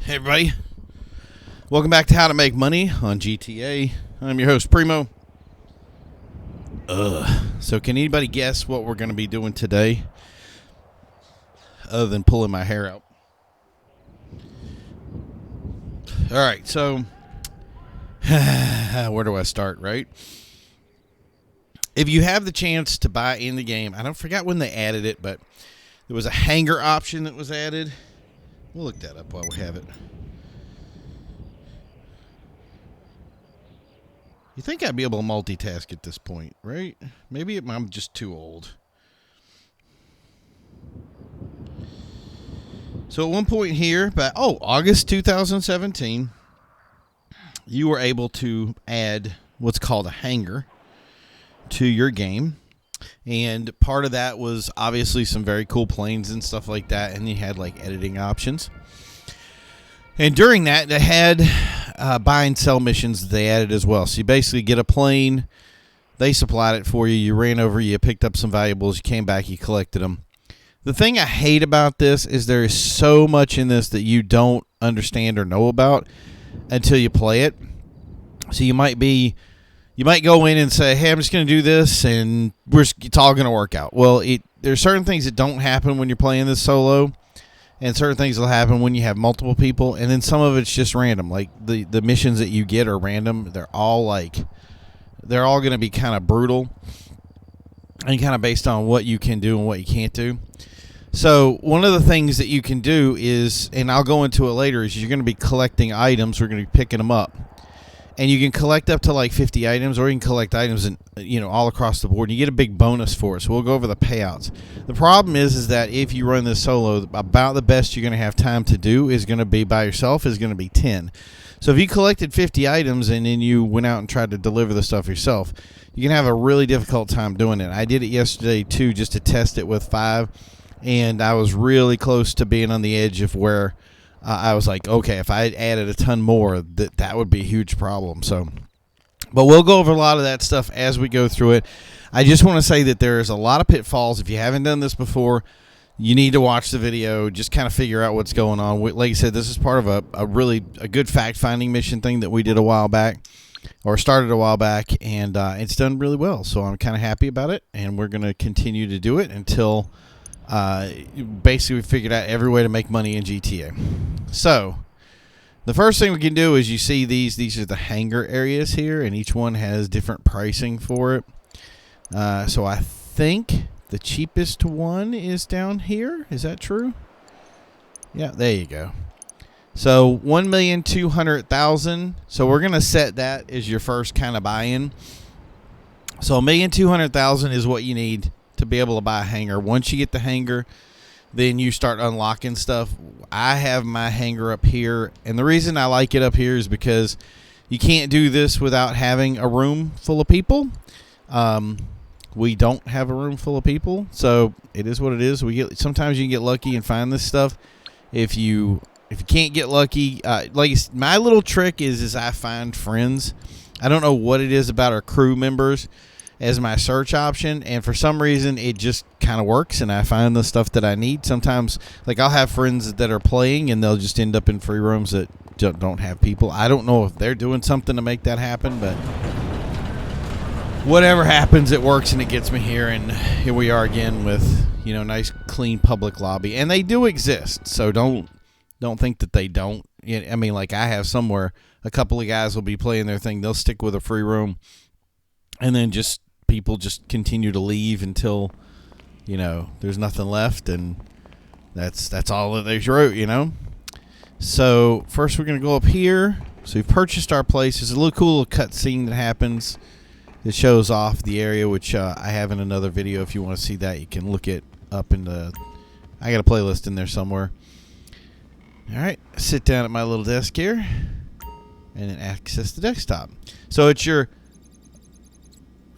Hey everybody, welcome back to How to Make Money on GTA. I'm your host Primo. So can anybody guess what we're going to be doing today other than pulling my hair out? Alright, so where do I start, right? If you have the chance to buy in the game, I don't forget when they added it, but there was a hangar option that was added. We'll look that up while we have it. You think I'd be able to multitask at this point, right? Maybe I'm just too old. So at one point here, August 2017, you were able to add what's called a hangar to your game. And part of that was obviously some very cool planes and stuff like that. And you had like editing options. And during that, they had buy and sell missions they added as well. So you basically get a plane. They supplied it for you. You ran over, you picked up some valuables. You came back, you collected them. The thing I hate about this is there is so much in this that you don't understand or know about until you play it. So you might go in and say, hey, I'm just going to do this, and it's all going to work out. Well, there's certain things that don't happen when you're playing this solo, and certain things will happen when you have multiple people, and then some of it's just random. Like, the missions that you get are random. They're all going to be kind of brutal and kind of based on what you can do and what you can't do. So one of the things that you can do is, and I'll go into it later, is you're going to be collecting items. We're going to be picking them up. And you can collect up to like 50 items, or you can collect items all across the board. And you get a big bonus for it. So we'll go over the payouts. The problem is that if you run this solo, about the best you're going to have time to do is going to be by yourself is going to be 10. So if you collected 50 items and then you went out and tried to deliver the stuff yourself, you can have a really difficult time doing it. I did it yesterday too, just to test it with 5, and I was really close to being on the edge of where I was like, okay, if I had added a ton more, that would be a huge problem. But we'll go over a lot of that stuff as we go through it. I just want to say that there's a lot of pitfalls. If you haven't done this before, you need to watch the video, just kind of figure out what's going on. Like I said, this is part of a really good fact-finding mission thing that we did a while back, or started a while back, and it's done really well. So I'm kind of happy about it, and we're going to continue to do it until basically we figured out every way to make money in GTA. So the first thing we can do is, you see these are the hangar areas here, and each one has different pricing for it. So I think the cheapest one is down here. Is that true? Yeah, there you go. So 1,200,000. So we're going to set that as your first kind of buy-in. So 1,200,000 is what you need to be able to buy a hangar. Once you get the hangar, then you start unlocking stuff. I have my hangar up here, and the reason I like it up here is because you can't do this without having a room full of people. We don't have a room full of people, so it is what it is. Sometimes you can get lucky and find this stuff. If you can't get lucky, my little trick is I find friends. I don't know what it is about our crew members as my search option, and for some reason it just kind of works, and I find the stuff that I need. Sometimes, like, I'll have friends that are playing and they'll just end up in free roams that don't have people. I don't know if they're doing something to make that happen, but whatever happens, it works, and it gets me here. And here we are again with nice clean public lobby, and they do exist, so don't think that they don't. I mean, like, I have somewhere a couple of guys will be playing their thing, they'll stick with a free roam, and then people just continue to leave until there's nothing left, and that's all that they wrote. So first we're gonna go up here. So we've purchased our place. There's a little cool cut scene that happens. It shows off the area, which I have in another video. If you want to see that, you can look it up in the. I got a playlist in there somewhere. All right, sit down at my little desk here, and then access the desktop. So it's your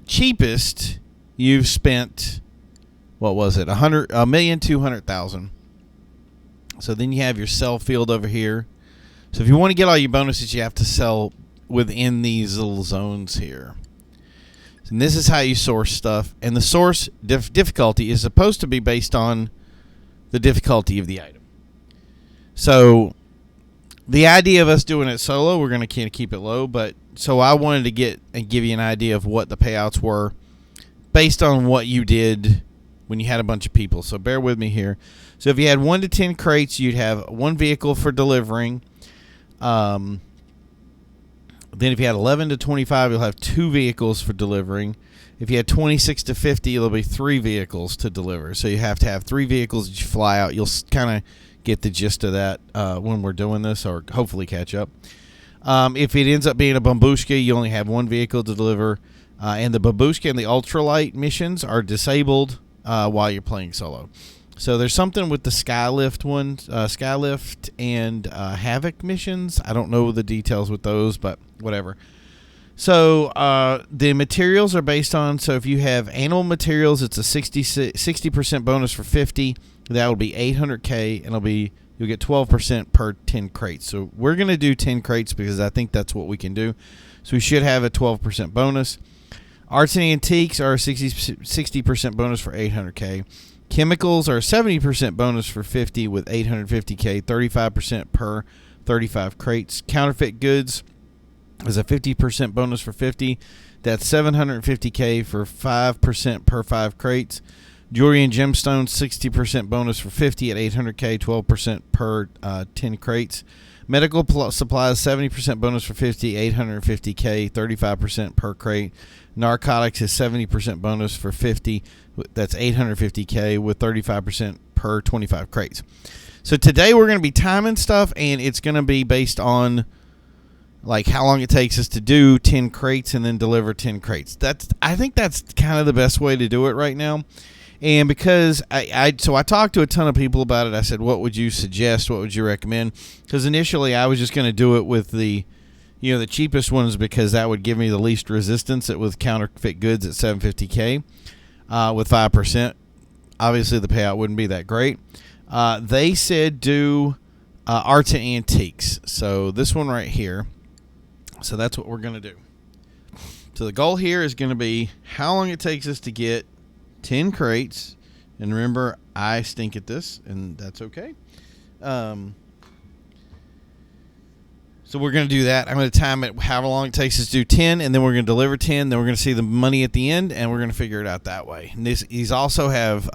cheapest. You've spent, what was it, 1,200,000. So then you have your sell field over here. So if you want to get all your bonuses, you have to sell within these little zones here. And this is how you source stuff. And the source difficulty is supposed to be based on the difficulty of the item. So the idea of us doing it solo, we're going to keep it low. But so I wanted to get and give you an idea of what the payouts were based on what you did when you had a bunch of people. So bear with me here. So if you had 1 to 10 crates, you'd have 1 vehicle for delivering. Then if you had 11 to 25, you'll have 2 vehicles for delivering. If you had 26 to 50, it'll be 3 vehicles to deliver. So you have to have 3 vehicles that you fly out. You'll kind of get the gist of that when we're doing this, or hopefully catch up. If it ends up being a Bambushka, you only have 1 vehicle to deliver. And the Babushka and the ultralight missions are disabled while you're playing solo. So there's something with the Skylift one, Skylift and Havoc missions. I don't know the details with those, but whatever. So the materials are based on, so if you have animal materials, it's a 60% bonus for 50. That will be 800K, and you'll get 12% per 10 crates. So we're going to do 10 crates because I think that's what we can do. So we should have a 12% bonus. Arts and antiques are a 60% bonus for 800K. Chemicals are a 70% bonus for 50 with 850K, 35% per 35 crates. Counterfeit goods is a 50% bonus for 50. That's 750K for 5% per 5 crates. Jewelry and gemstones, 60% bonus for 50 at 800K, 12% per 10 crates. Medical supplies, 70% bonus for 50, 850K, 35% per crate. Narcotics is 70% bonus for 50. That's 850K with 35% per 25 crates. So today we're going to be timing stuff, and it's going to be based on like how long it takes us to do 10 crates and then deliver 10 crates. I think that's kind of the best way to do it right now. And because I talked to a ton of people about it. I said, what would you suggest? What would you recommend? Because initially I was just going to do it with the cheapest ones because that would give me the least resistance. It was counterfeit goods at 750K with 5%. Obviously the payout wouldn't be that great. They said do arts and antiques. So this one right here. So that's what we're going to do. So the goal here is going to be how long it takes us to get 10 crates, and remember I stink at this, and that's okay. So we're going to do that. I'm going to time it however long it takes us to do 10, and then we're going to deliver 10. Then we're going to see the money at the end, and we're going to figure it out that way. And these also have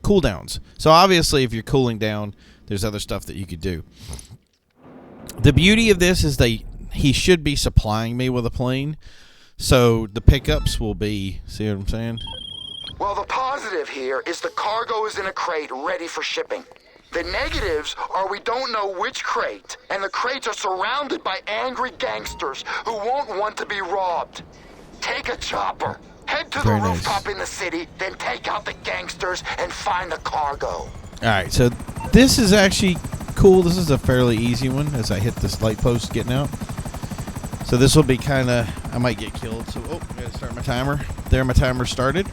cooldowns. So obviously, if you're cooling down, there's other stuff that you could do. The beauty of this is he should be supplying me with a plane, so the pickups will be. See what I'm saying? Well, the positive here is the cargo is in a crate ready for shipping. The negatives are we don't know which crate, and the crates are surrounded by angry gangsters who won't want to be robbed. Take a chopper, head to the rooftop in the city, then take out the gangsters and find the cargo. All right, so this is actually cool. This is a fairly easy one as I hit this light post getting out. So this will be kind of, I might get killed. So, I gotta start my timer. There, my timer started.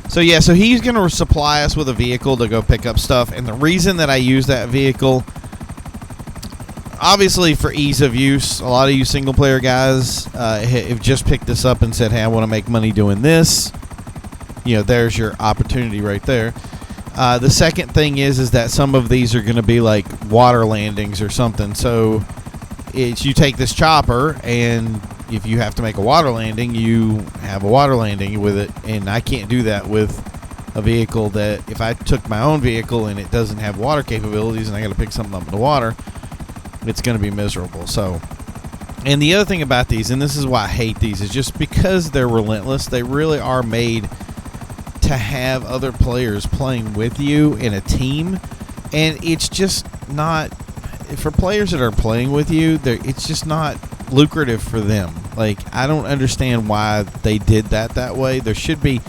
So yeah, so he's going to supply us with a vehicle to go pick up stuff. And the reason that I use that vehicle, obviously for ease of use, a lot of you single player guys have just picked this up and said, hey, I want to make money doing this. There's your opportunity right there. The second thing is that some of these are going to be like water landings or something. So you take this chopper, and if you have to make a water landing, you have a water landing with it, and I can't do that with a vehicle that if I took my own vehicle and it doesn't have water capabilities and I got to pick something up in the water, it's going to be miserable. So, and the other thing about these, and this is why I hate these, is just because they're relentless, they really are made to have other players playing with you in a team, and it's just not, for players that are playing with you, it's just not lucrative for them. Like, I don't understand why they did that way. There should be,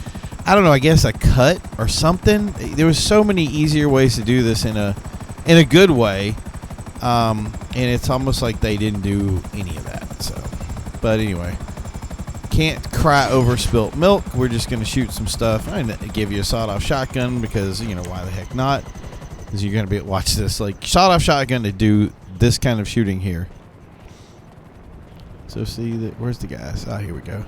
I don't know, I guess a cut or something. There was so many easier ways to do this in a good way, and it's almost like they didn't do any of that. So, but anyway, can't cry over spilt milk. We're just going to shoot some stuff. I'm going to give you a sawed-off shotgun because, why the heck not? Because you're going to be able to watch this. Like, sawed-off shotgun to do this kind of shooting here. So see that, where's the guys? Ah, here we go.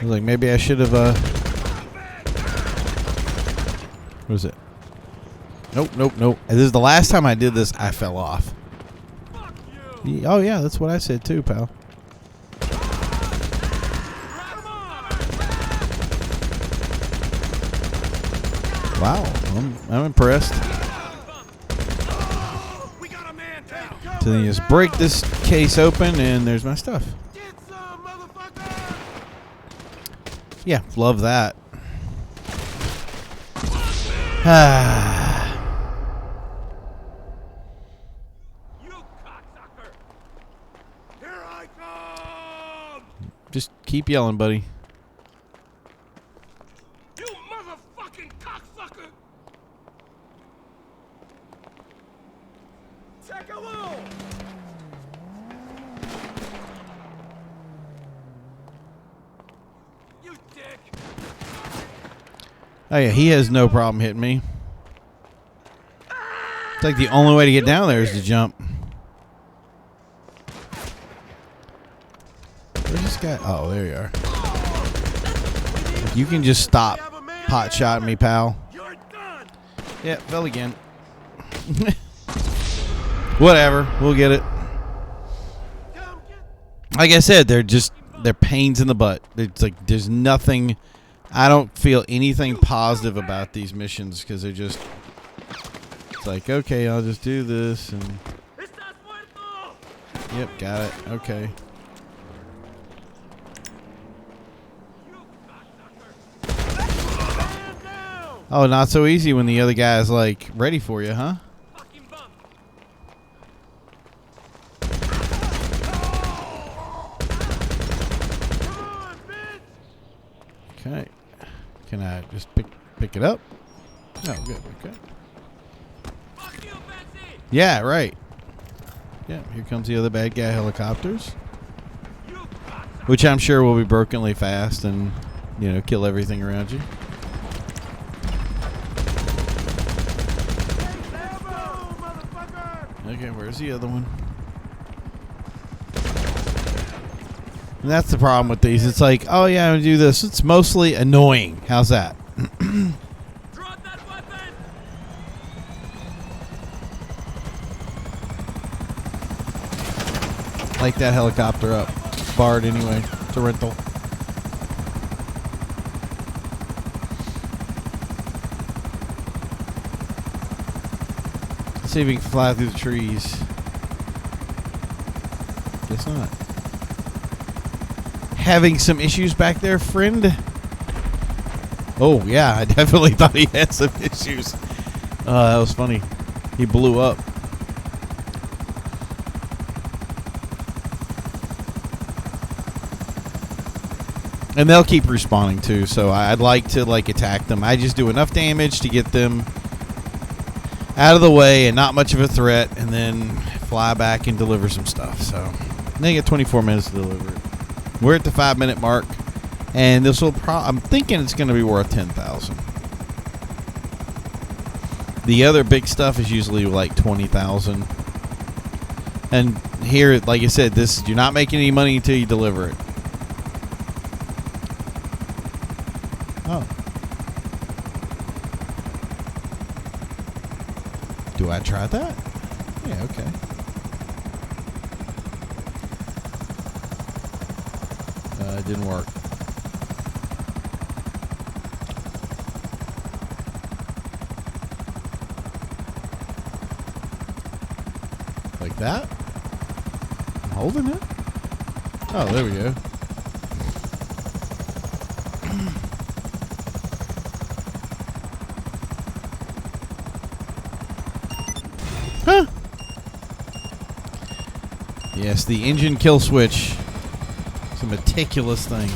was like, maybe I should have, what is it? Nope, nope, nope. This is the last time I did this, I fell off. Oh, yeah, that's what I said too, pal. Wow, I'm impressed. So then you just break this case open, and there's my stuff. Yeah, love that. Just keep yelling, buddy. You motherfucking cocksucker! Take a look! You dick! Oh yeah, he has no problem hitting me. It's like the only way to get down there is to jump. Where's this guy? Oh, there you are. You can just stop hot-shotting me, pal. Yeah, fell again. Whatever, we'll get it. Like I said, they're pains in the butt. It's like there's nothing. I don't feel anything positive about these missions because they're just. It's like, okay, I'll just do this and. Yep, got it. Okay. Oh, not so easy when the other guy's like ready for you, huh? Okay. Can I just pick it up? No, good. Okay. Yeah, right. Yeah, here comes the other bad guy helicopters. Which I'm sure will be brokenly fast and, you know, kill everything around you. Okay, where's the other one? And that's the problem with these. It's like, oh yeah, I'm gonna do this. It's mostly annoying. How's that? Drop that weapon! Like that helicopter up. Barred anyway. It's a rental. Let's see if we can fly through the trees. Guess not. Having some issues back there, friend? Oh, yeah, I definitely thought he had some issues. That was funny. He blew up. And they'll keep respawning too, so I'd like to like attack them. I just do enough damage to get them out of the way and not much of a threat, and then fly back and deliver some stuff. So they get 24 minutes to deliver it. We're at the 5-minute mark, and this will I'm thinking it's going to be worth 10,000. The other big stuff is usually like 20,000. And here, like I said, this you're not making any money until you deliver it. Oh. Do I try that? Yeah, okay. It didn't work. Like that? I'm holding it? Oh, there we go. Huh? Yes, the engine kill switch. It's a meticulous thing.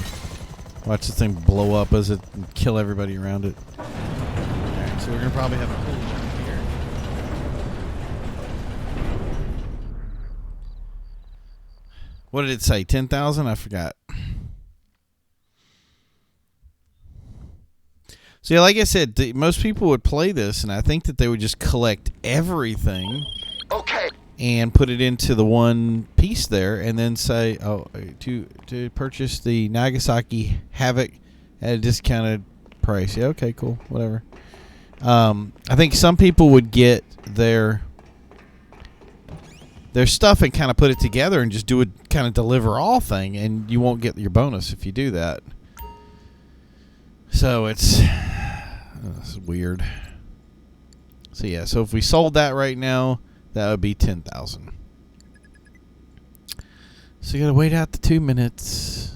Watch this thing blow up as it kill everybody around it. Alright, so we're gonna probably have a cool one here. What did it say? 10,000? I forgot. So yeah, like I said, most people would play this, and I think that they would just collect everything. Okay. and put it into the one piece there, and then say, "Oh, to purchase the Nagasaki Havoc at a discounted price." Yeah, okay, cool, whatever. I think some people would get their stuff and kind of put it together and just do a kind of deliver all thing, and you won't get your bonus if you do that. So it's weird. So yeah, so if we sold that right now, that would be 10,000. So you gotta wait out the 2 minutes.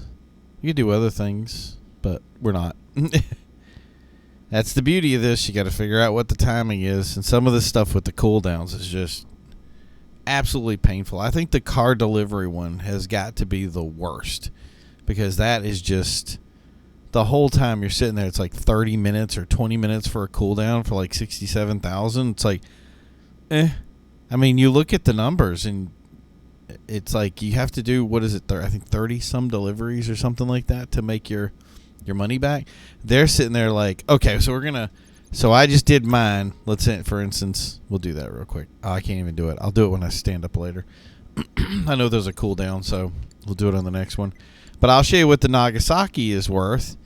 You can do other things, but we're not. That's the beauty of this. You got to figure out what the timing is, and some of the stuff with the cooldowns is just absolutely painful. I think the car delivery one has got to be the worst, because that is just the whole time you're sitting there. It's like 30 minutes or 20 minutes for a cooldown for like 67,000. It's like, I mean, you look at the numbers and it's like you have to do, what is it? I think 30 some deliveries or something like that to make your money back. They're sitting there like, okay, so I just did mine. Let's say, for instance, we'll do that real quick. Oh, I can't even do it. I'll do it when I stand up later. I know there's a cooldown, so we'll do it on the next one. But I'll show you what the Nagasaki is worth.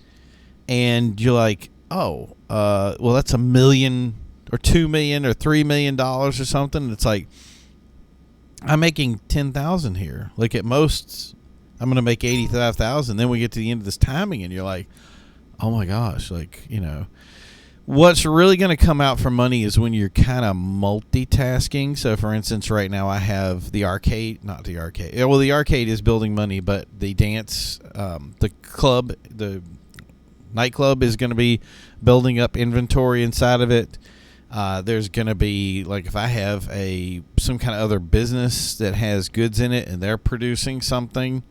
And you're like, oh, well, that's $1 million or $2 million or $3 million or something. It's like, I'm making 10,000 here. Like at most, I'm going to make 85,000. Then we get to the end of this timing, and you're like, oh my gosh, like, you know, what's really going to come out for money is when you're kind of multitasking. So, for instance, right now I have the arcade, not the arcade. Well, the arcade is building money, but the dance, the club, the nightclub is going to be building up inventory inside of it. There's going to be, like, if I have some kind of other business that has goods in it and they're producing something,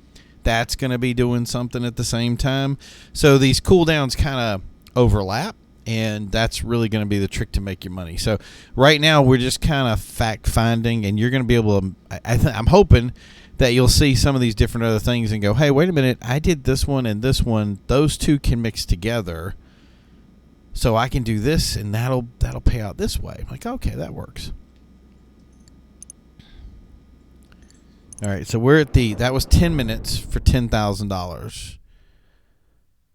that's going to be doing something at the same time. So these cooldowns kind of overlap, and that's really going to be the trick to make your money. So right now we're just kind of fact finding, and you're going to be able to, I'm hoping that you'll see some of these different other things and go, hey, wait a minute, I did this one and this one. Those two can mix together. So I can do this, and that'll pay out this way. I'm like, okay, that works. All right, so we're at that was 10 minutes for $10,000.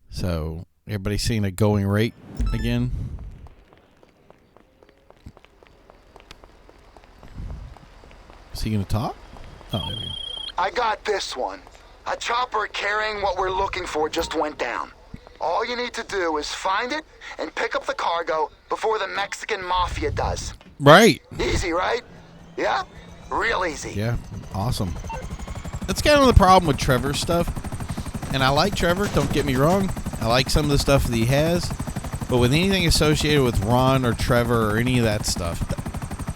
So everybody seeing a going rate again? Is he going to talk? Oh, there we go. I got this one. A chopper carrying what we're looking for just went down. All you need to do is find it and pick up the cargo before the Mexican mafia does. Right. Easy, right? Yeah? Real easy. Yeah, awesome. That's kind of the problem with Trevor's stuff. And I like Trevor, don't get me wrong. I like some of the stuff that he has. But with anything associated with Ron or Trevor or any of that stuff,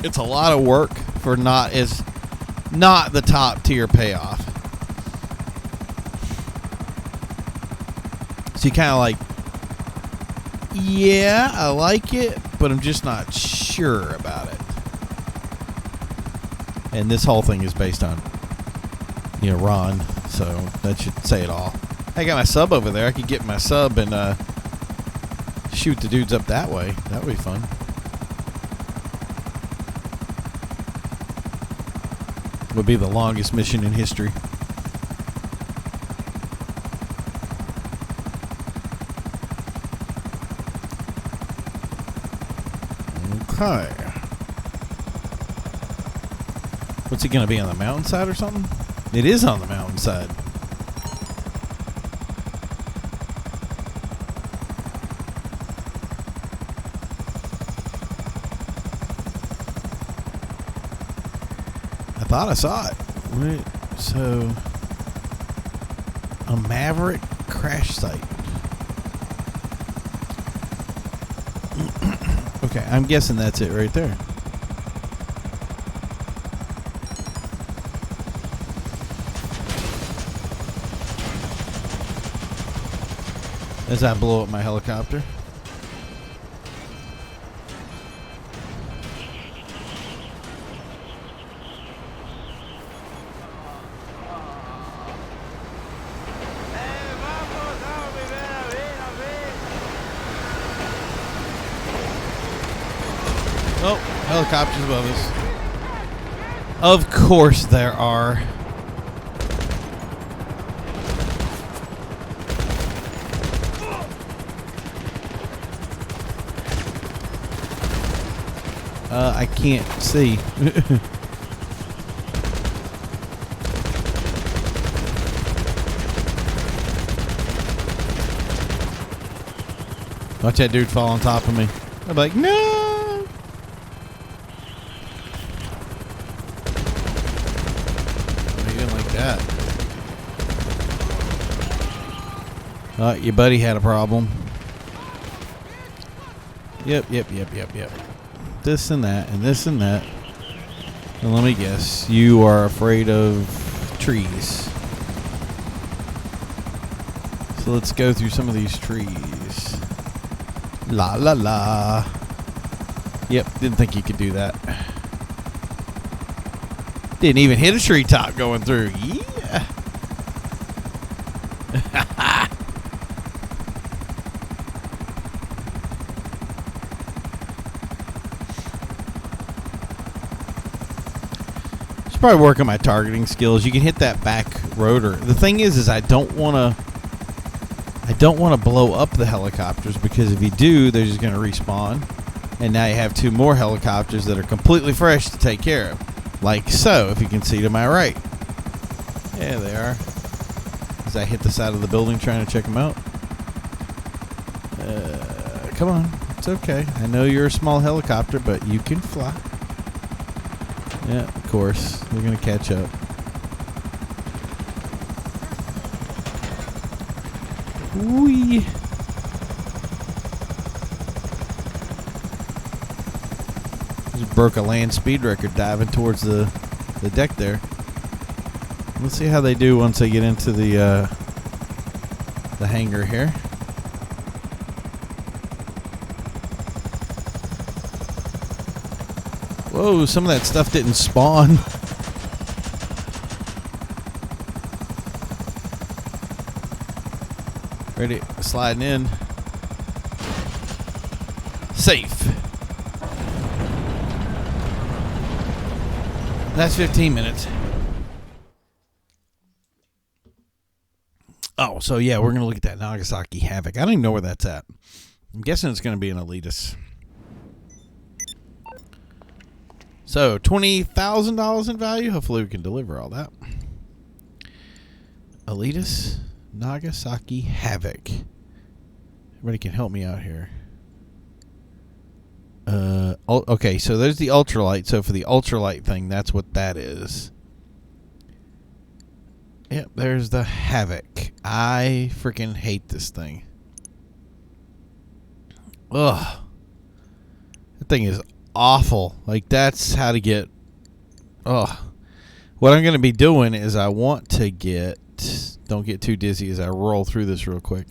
it's a lot of work for not the top tier payoff. So you kind of like, yeah, I like it, but I'm just not sure about it. And this whole thing is based on, Ron, so that should say it all. I got my sub over there. I could get my sub and shoot the dudes up that way. That would be fun. Would be the longest mission in history. Okay. What's it going to be, on the mountainside or something? It is on the mountainside. I thought I saw it. Wait, so, a Maverick crash site. Okay, I'm guessing that's it right there. As I blow up my helicopter. Oh, helicopters above us. Of course there are. I can't see. Watch that dude fall on top of me. I'm like, no! He didn't like that. Your buddy had a problem. Yep. This and that, and this and that. And let me guess, you are afraid of trees. So let's go through some of these trees. La la la. Yep, didn't think you could do that. Didn't even hit a treetop going through. Yeah. Should probably work on my targeting skills. You can hit that back rotor. The thing is I don't want to blow up the helicopters, because if you do, they're just going to respawn. And now you have two more helicopters that are completely fresh to take care of. Like so, if you can see to my right. Yeah, they are. As I hit the side of the building trying to check them out. Come on. It's okay. I know you're a small helicopter, but you can fly. Yeah, of course. We're going to catch up. Whee! Just broke a land speed record diving towards the deck there. Let's see how they do once they get into the hangar here. Whoa, some of that stuff didn't spawn. Ready, sliding in. Safe. That's 15 minutes. Oh, so yeah, we're going to look at that Nagasaki Havoc. I don't even know where that's at. I'm guessing it's going to be an Elitist. So, $20,000 in value. Hopefully we can deliver all that. Elitist Nagasaki Havoc. Everybody can help me out here. Okay, so there's the ultralight. So for the ultralight thing, that's what that is. Yep, there's the Havoc. I freaking hate this thing. Ugh. That thing is awful. Like, that's how to get... Ugh. What I'm going to be doing is I want to get... Don't get too dizzy as I roll through this real quick.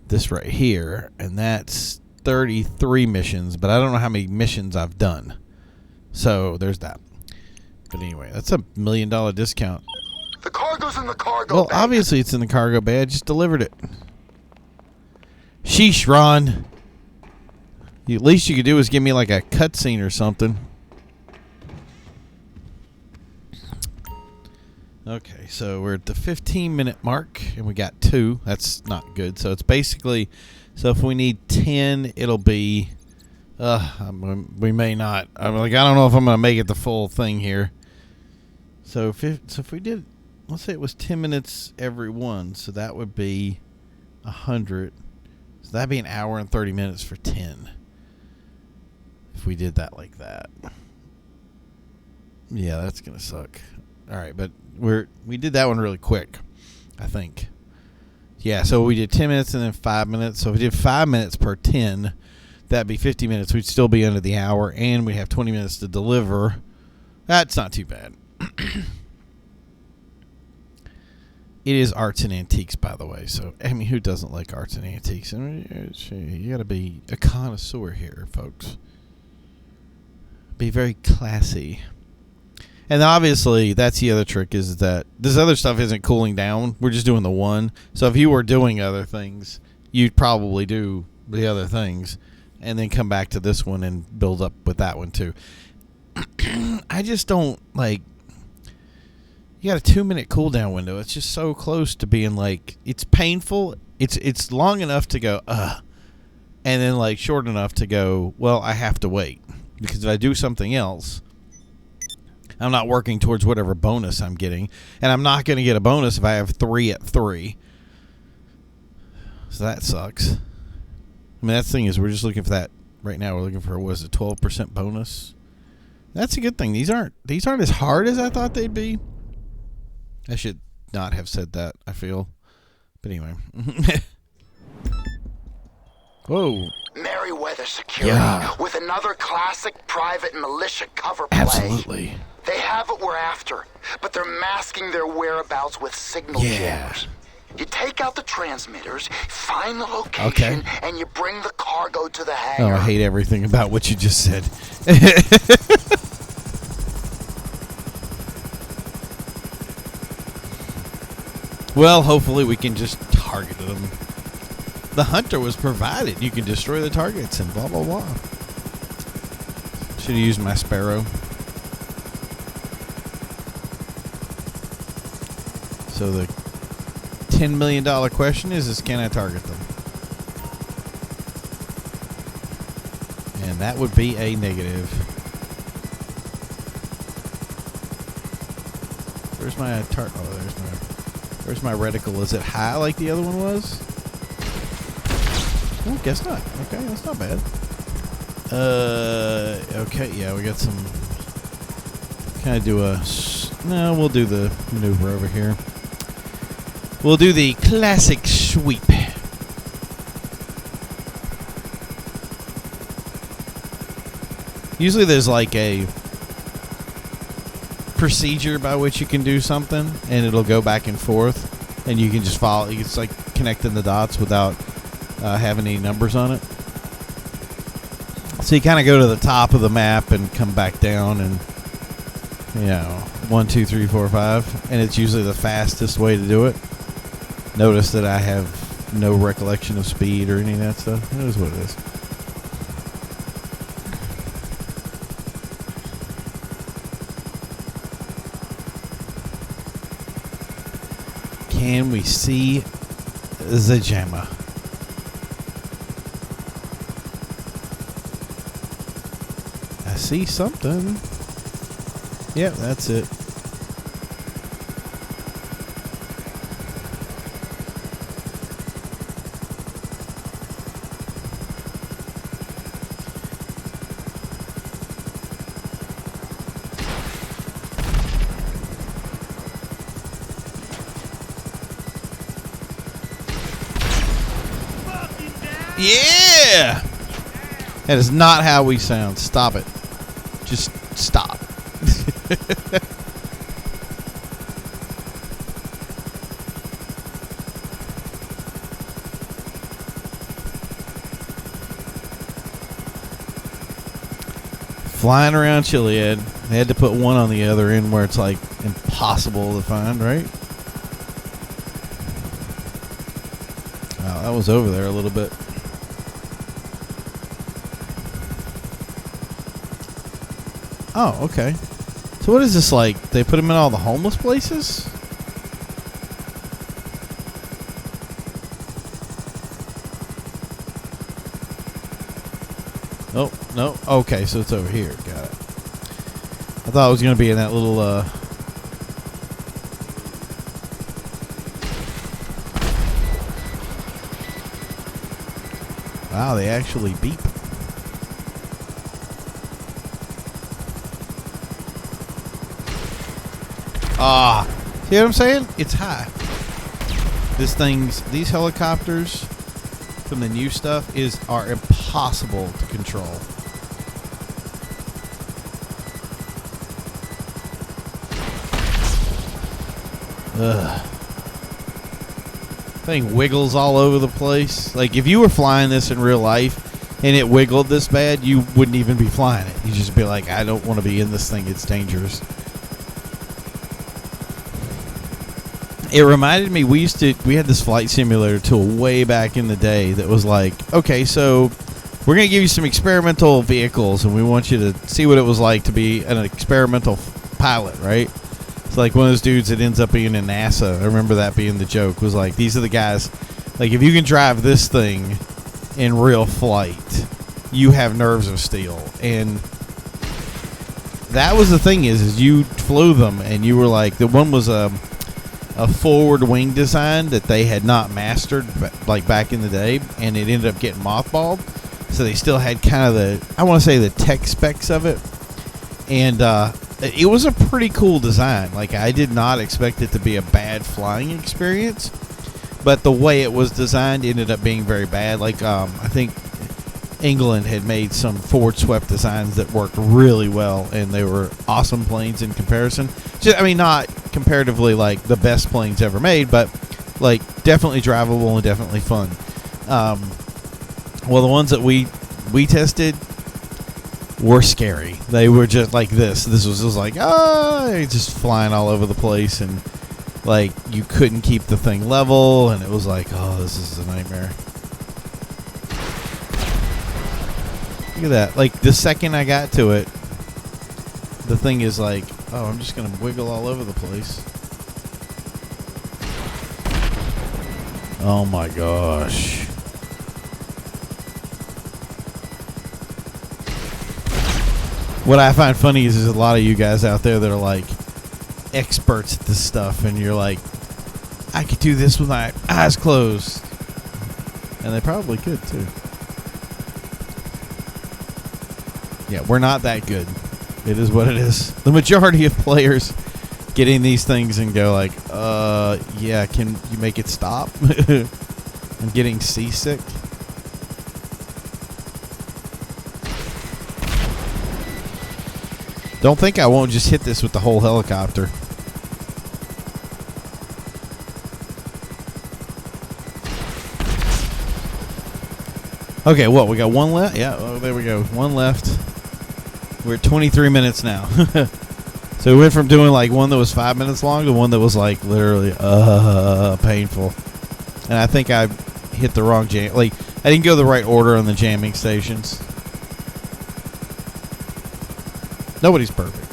This right here. And that's 33 missions. But I don't know how many missions I've done. So, there's that. But anyway, that's $1 million discount. The cargo's in the cargo Well, bay. obviously it's in the cargo bay. I just delivered it. Sheesh, Ron. The least you could do is give me like a cutscene or something. Okay, so we're at the 15-minute mark, and we got 2. That's not good. So it's basically... So if we need 10, it'll be... we may not. I'm like, I don't know if I'm going to make it the full thing here. So if we did... Let's say it was 10 minutes every one, so that would be 100. So that'd be an hour and 30 minutes for 10. If we did that like that. Yeah, that's going to suck. All right, but we did that one really quick, I think. Yeah, so we did 10 minutes and then 5 minutes. So if we did 5 minutes per 10, that'd be 50 minutes. We'd still be under the hour, and we have 20 minutes to deliver. That's not too bad. It is arts and antiques, by the way. So, I mean, who doesn't like arts and antiques? I mean, you got to be a connoisseur here, folks. Be very classy. And obviously, that's the other trick, is that this other stuff isn't cooling down. We're just doing the one. So if you were doing other things, you'd probably do the other things and then come back to this one and build up with that one too. I just don't like. You got a 2-minute cooldown window. It's just so close to being like it's painful. It's long enough to go and then like short enough to go. Well, I have to wait because if I do something else, I'm not working towards whatever bonus I'm getting, and I'm not going to get a bonus if I have 3 at 3. So that sucks. I mean, that thing is we're just looking for that right now. We're looking for what is it, 12% bonus. That's a good thing. These aren't as hard as I thought they'd be. I should not have said that, I feel. But anyway. Whoa. Merryweather Security with another classic private militia cover play. Absolutely. They have what we're after, but they're masking their whereabouts with signal jammers. You take out the transmitters, find the location, and you bring the cargo to the hangar. Oh, I hate everything about what you just said. Well, hopefully we can just target them. The hunter was provided. You can destroy the targets and blah, blah, blah. Should have used my sparrow. So the $10 million question is can I target them? And that would be a negative. Where's my where's my reticle? Is it high like the other one was? Oh, guess not. Okay, that's not bad. Okay, yeah, we got some. Can I do a? No, we'll do the maneuver over here. We'll do the classic sweep. Usually there's like a procedure by which you can do something, and it'll go back and forth, and you can just follow. It's like connecting the dots without having any numbers on it. So you kind of go to the top of the map and come back down, and 1, 2, 3, 4, 5, and it's usually the fastest way to do it. Notice that I have no recollection of speed or any of that stuff. It is what it is. Can we see the jammer? I see something. Yep, that's it. Yeah! That is not how we sound. Stop it. Just stop. Flying around Chiliad. They had to put one on the other end where it's like impossible to find, right? Wow, that was over there a little bit. Oh, okay. So what is this like? They put them in all the homeless places? Oh, no. Okay, so it's over here. Got it. I thought it was going to be in that little, Wow, they actually beep. Ah, see what I'm saying? It's high. These helicopters from the new stuff are impossible to control. Ugh. Thing wiggles all over the place. Like if you were flying this in real life and it wiggled this bad, you wouldn't even be flying it. You'd just be like, I don't want to be in this thing. It's dangerous. It reminded me, we had this flight simulator tool way back in the day that was like, okay, so we're going to give you some experimental vehicles, and we want you to see what it was like to be an experimental pilot, right? It's like one of those dudes that ends up being in NASA. I remember that being the joke. Was like, these are the guys. Like, if you can drive this thing in real flight, you have nerves of steel. And that was the thing is you flew them, and you were like, the one was a forward wing design that they had not mastered, like back in the day, and it ended up getting mothballed. So they still had kind of the, I want to say, the tech specs of it. And it was a pretty cool design. Like, I did not expect it to be a bad flying experience, but the way it was designed ended up being very bad. Like, I think England had made some forward swept designs that worked really well, and they were awesome planes in comparison. Just, I mean, not comparatively like the best planes ever made, but like definitely drivable and definitely fun. Well, the ones that we tested were scary. They were just like this. This was just like, just flying all over the place, and like you couldn't keep the thing level, and it was like, oh, this is a nightmare. Look at that. Like, the second I got to it, the thing is like, oh, I'm just going to wiggle all over the place. Oh my gosh. What I find funny is there's a lot of you guys out there that are like experts at this stuff, and you're like, I could do this with my eyes closed. And they probably could too. Yeah, we're not that good. It is what it is. The majority of players get in these things and go like, yeah, can you make it stop? I'm getting seasick. Don't think I won't just hit this with the whole helicopter. Okay, what? We got one left? Yeah, oh, there we go. One left. We're at 23 minutes now. So we went from doing like one that was 5 minutes long to one that was like literally painful. And I think I hit the wrong jam. Like, I didn't go the right order on the jamming stations. Nobody's perfect.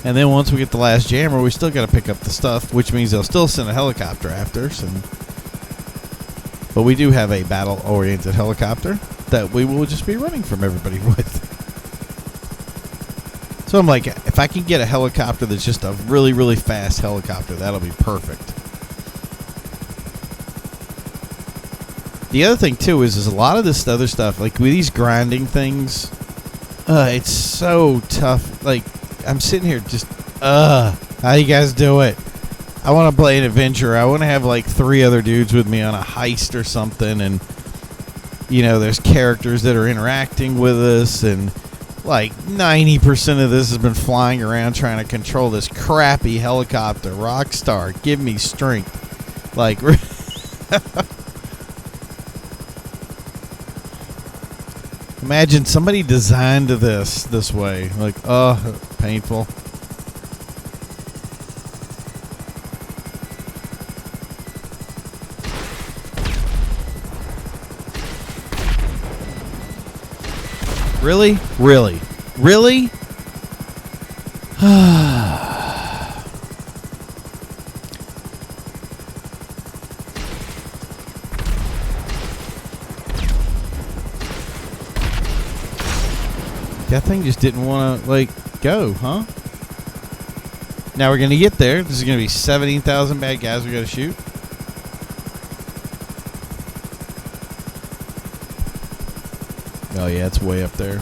And then once we get the last jammer, we still got to pick up the stuff, which means they'll still send a helicopter after us. But we do have a battle-oriented helicopter that we will just be running from everybody with. So I'm like, if I can get a helicopter that's just a really, really fast helicopter, that'll be perfect. The other thing, too, is a lot of this other stuff, like with these grinding things, it's so tough. Like, I'm sitting here just, how you guys do it? I want to play an adventure. I want to have like 3 other dudes with me on a heist or something, and you know, there's characters that are interacting with us, and like 90% of this has been flying around trying to control this crappy helicopter. Rockstar, give me strength. Like, imagine somebody designed this way. Like, painful. Really? Really? Really? That thing just didn't want to, like, go, huh? Now we're going to get there. This is going to be 17,000 bad guys we got to shoot. Oh, yeah, it's way up there.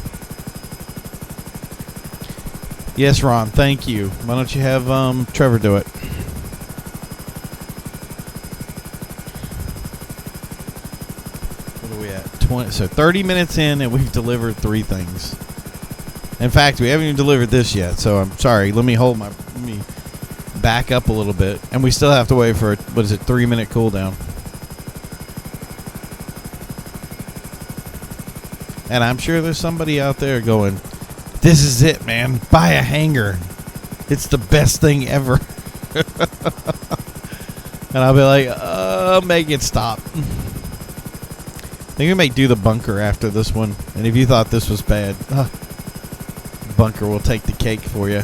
Yes, Ron, thank you. Why don't you have Trevor do it? What are we at? 20. So 30 minutes in, and we've delivered 3 things. In fact, we haven't even delivered this yet, so I'm sorry. Let me back up a little bit. And we still have to wait for, 3-minute cooldown. And I'm sure there's somebody out there going, this is it, man. Buy a hangar. It's the best thing ever. And I'll be like, make it stop. I think we may do the bunker after this one. And if you thought this was bad, bunker will take the cake for you.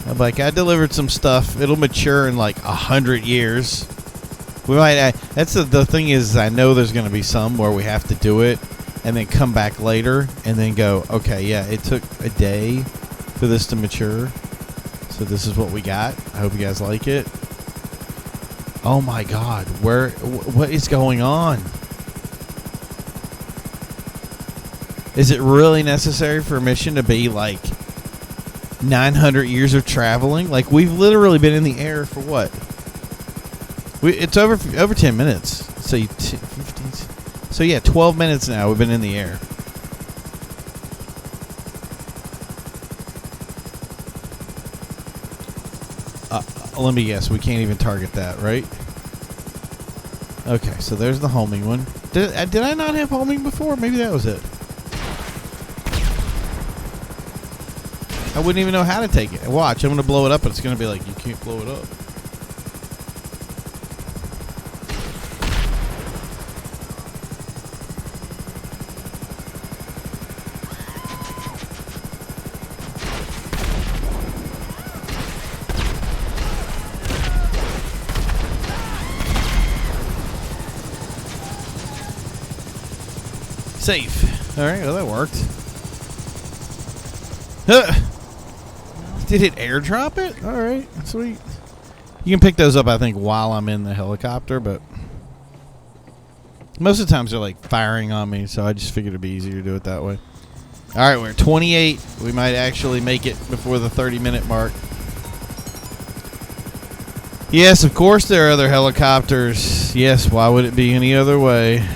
I'm like, I delivered some stuff. It'll mature in like 100 years. We might. That's the thing is, I know there's going to be some where we have to do it, and then come back later, and then go, okay, yeah, it took a day for this to mature. So this is what we got. I hope you guys like it. Oh my God, what is going on? Is it really necessary for a mission to be like 900 years of traveling? Like, we've literally been in the air for what? It's over 10 minutes. So 15. So yeah, 12 minutes now we've been in the air. Let me guess, we can't even target that, right? Okay, so there's the homing one. Did I not have homing before? Maybe that was it. I wouldn't even know how to take it. Watch, I'm going to blow it up, and it's going to be like, you can't blow it up. Safe. All right, well, that worked. Did it airdrop it? All right, sweet. You can pick those up, I think, while I'm in the helicopter, but most of the times they're like firing on me, so I just figured it'd be easier to do it that way. All right, we're at 28. We might actually make it before the 30-minute mark. Yes, of course there are other helicopters. Yes, why would it be any other way?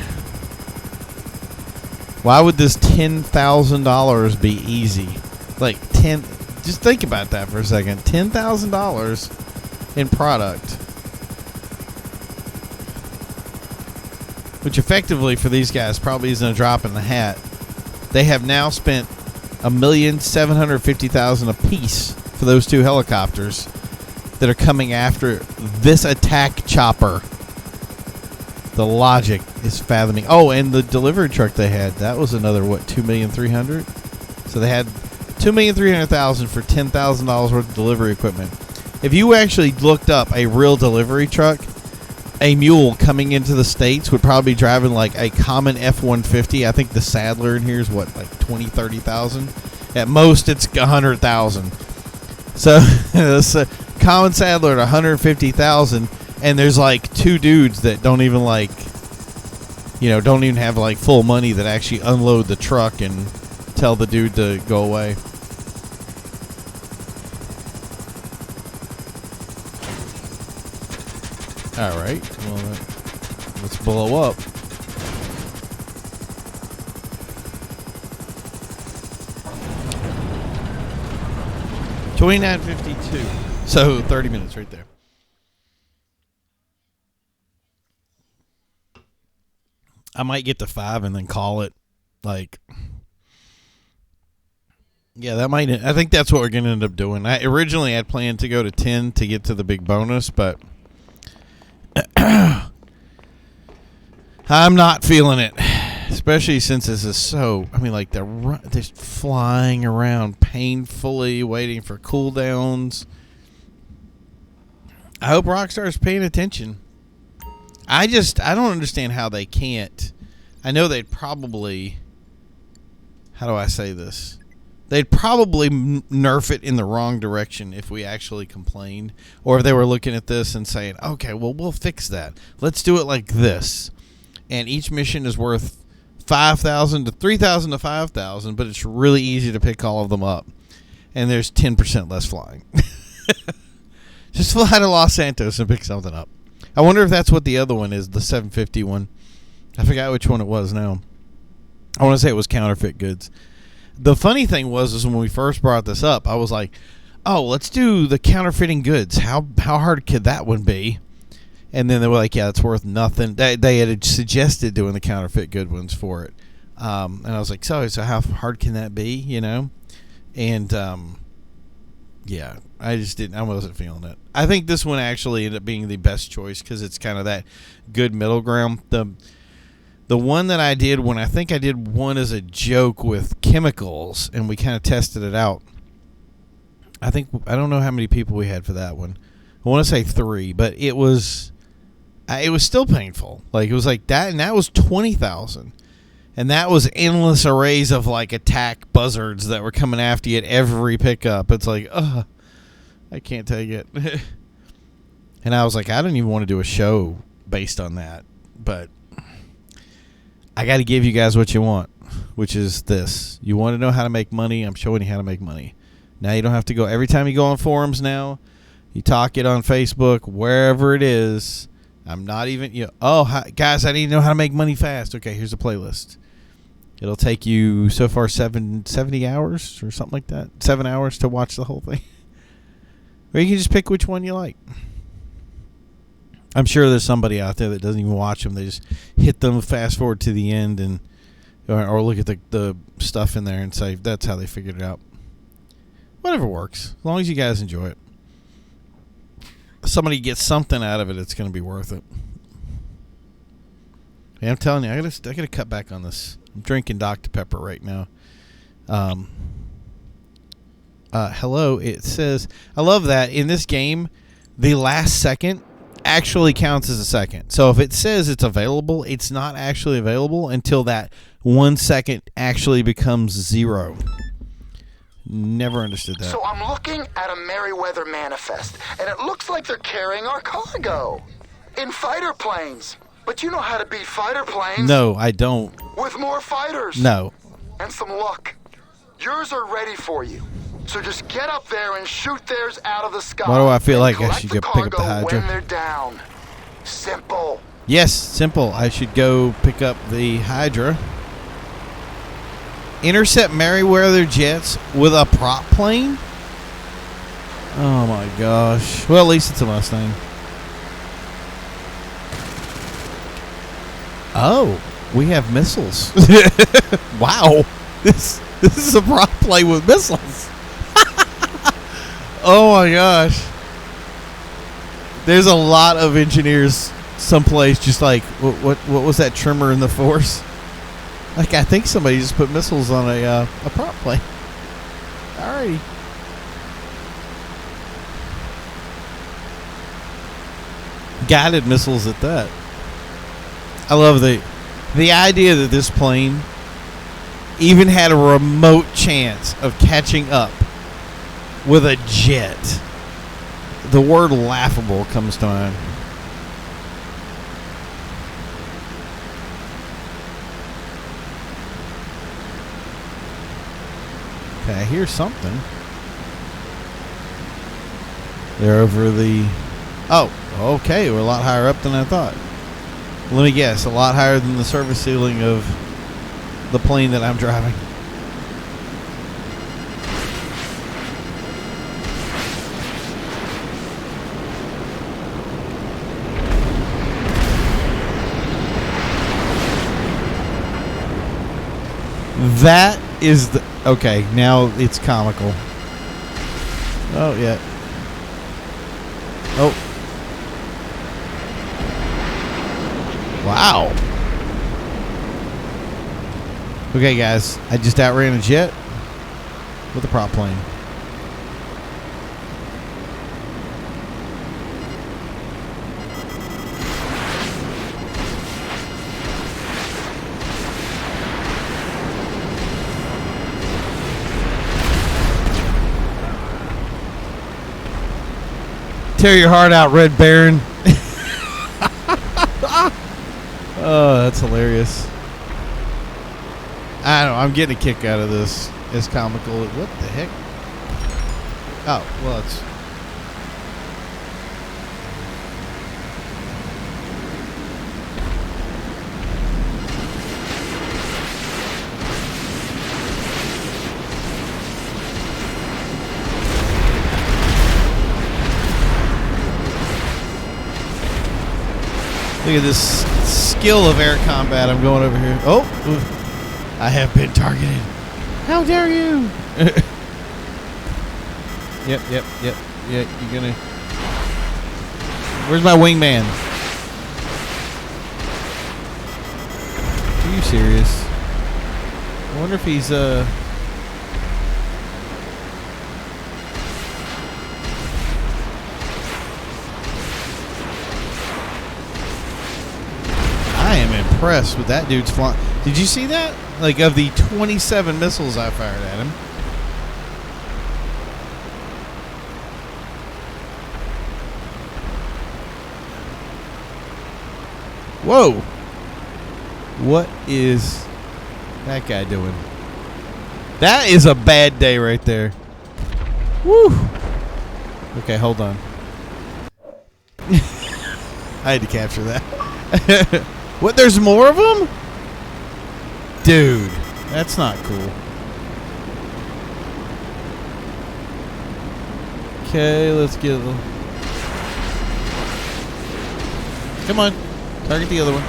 Why would this $10,000 be easy? Like just think about that for a second. $10,000 in product. Which effectively for these guys probably isn't a drop in the hat. They have now spent $1,750,000 apiece for those two helicopters that are coming after this attack chopper. The logic is fathoming. Oh, and the delivery truck they had, that was another, what, $2,300,000? So they had $2,300,000 for $10,000 worth of delivery equipment. If you actually looked up a real delivery truck, a mule coming into the States would probably be driving like a common F-150. I think the Sadler in here is what, like $20,000, $30,000? At most, it's $100,000. So, this common Sadler at $150,000. And there's like two dudes that don't even like, don't even have like full money that actually unload the truck and tell the dude to go away. All right. Well, let's blow up. $29.52. So 30 minutes right there. I might get to 5 and then call it. Like, yeah, that might. I think that's what we're going to end up doing. I originally had planned to go to 10 to get to the big bonus, but I'm not feeling it. Especially since this is so. I mean, like, they're just flying around painfully, waiting for cooldowns. I hope Rockstar's paying attention. I don't understand how they can't. I know they'd probably, how do I say this? They'd probably nerf it in the wrong direction if we actually complained. Or if they were looking at this and saying, okay, well, we'll fix that. Let's do it like this. And each mission is worth 5,000 to 3,000 to 5,000, but it's really easy to pick all of them up. And there's 10% less flying. Just fly to Los Santos and pick something up. I wonder if that's what the other one is, the 750 one. I forgot which one it was now. I want to say it was counterfeit goods. The funny thing was when we first brought this up, I was like, oh, let's do the counterfeiting goods. How hard could that one be? And then they were like, yeah, it's worth nothing. They had suggested doing the counterfeit good ones for it. And I was like, so how hard can that be, And Yeah, I just didn't. I wasn't feeling it. I think this one actually ended up being the best choice because it's kind of that good middle ground. The one that I did when I think I did one as a joke with chemicals, and we kind of tested it out. I don't know how many people we had for that one. I want to say 3, but it was still painful. Like it was like that, and that was 20,000. And that was endless arrays of like attack buzzards that were coming after you at every pickup. It's like, I can't take it. And I was like, I don't even want to do a show based on that. But I got to give you guys what you want, which is this. You want to know how to make money? I'm showing you how to make money. Now you don't have to go. Every time you go on forums now, you talk it on Facebook, wherever it is. I'm not even, guys, I need to know how to make money fast. Okay, here's a playlist. It'll take you so far 70 hours or something like that. 7 hours to watch the whole thing. Or you can just pick which one you like. I'm sure there's somebody out there that doesn't even watch them. They just hit them, fast forward to the end, and or look at the stuff in there and say that's how they figured it out. Whatever works. As long as you guys enjoy it. If somebody gets something out of it, it's going to be worth it. Yeah, I'm telling you, I gotta cut back on this. I'm drinking Dr. Pepper right now. Hello, it says, I love that in this game, the last second actually counts as a second. So if it says it's available, it's not actually available until that 1 second actually becomes 0. Never understood that. So I'm looking at a Merryweather manifest, and it looks like they're carrying our cargo in fighter planes. But you know how to beat fighter planes. No, I don't. With more fighters. No. And some luck. Yours are ready for you. So just get up there and shoot theirs out of the sky. Why do I feel like I Collect should the go pick up the cargo Hydra? when they're down. Simple. Yes, simple. I should go pick up the Hydra. Intercept Merryweather jets with a prop plane? Oh my gosh. Well, at least it's a Mustang. Oh, we have missiles. Wow. This is a prop plane with missiles. Oh my gosh. There's a lot of engineers someplace just like, what was that trimmer in the Force? Like, I think somebody just put missiles on a prop plane. Alrighty. Guided missiles at that. I love the idea that this plane even had a remote chance of catching up with a jet. The word laughable comes to mind. Okay, I hear something. They're over the... Oh, okay, we're a lot higher up than I thought. Let me guess, a lot higher than the service ceiling of the plane that I'm driving. That is the... Okay, now it's comical. Oh, yeah. Oh. Wow. Okay, guys. I just outran a jet with a prop plane. Tear your heart out, Red Baron. Oh, that's hilarious. I don't know. I'm getting a kick out of this. It's comical. What the heck? Oh, well, it's... Look at this skill of air combat. I'm going over here. Oh, I have been targeted. How dare you? Yep. Yeah, you're gonna... Where's my wingman? Are you serious? I wonder if he's, I am impressed with that dude's flying. Did you see that? Like, of the 27 missiles I fired at him. Whoa! What is that guy doing? That is a bad day right there. Woo! Okay, hold on. I had to capture that. What? There's more of them? Dude, that's not cool. Okay, let's get a little... Come on. Target the other one.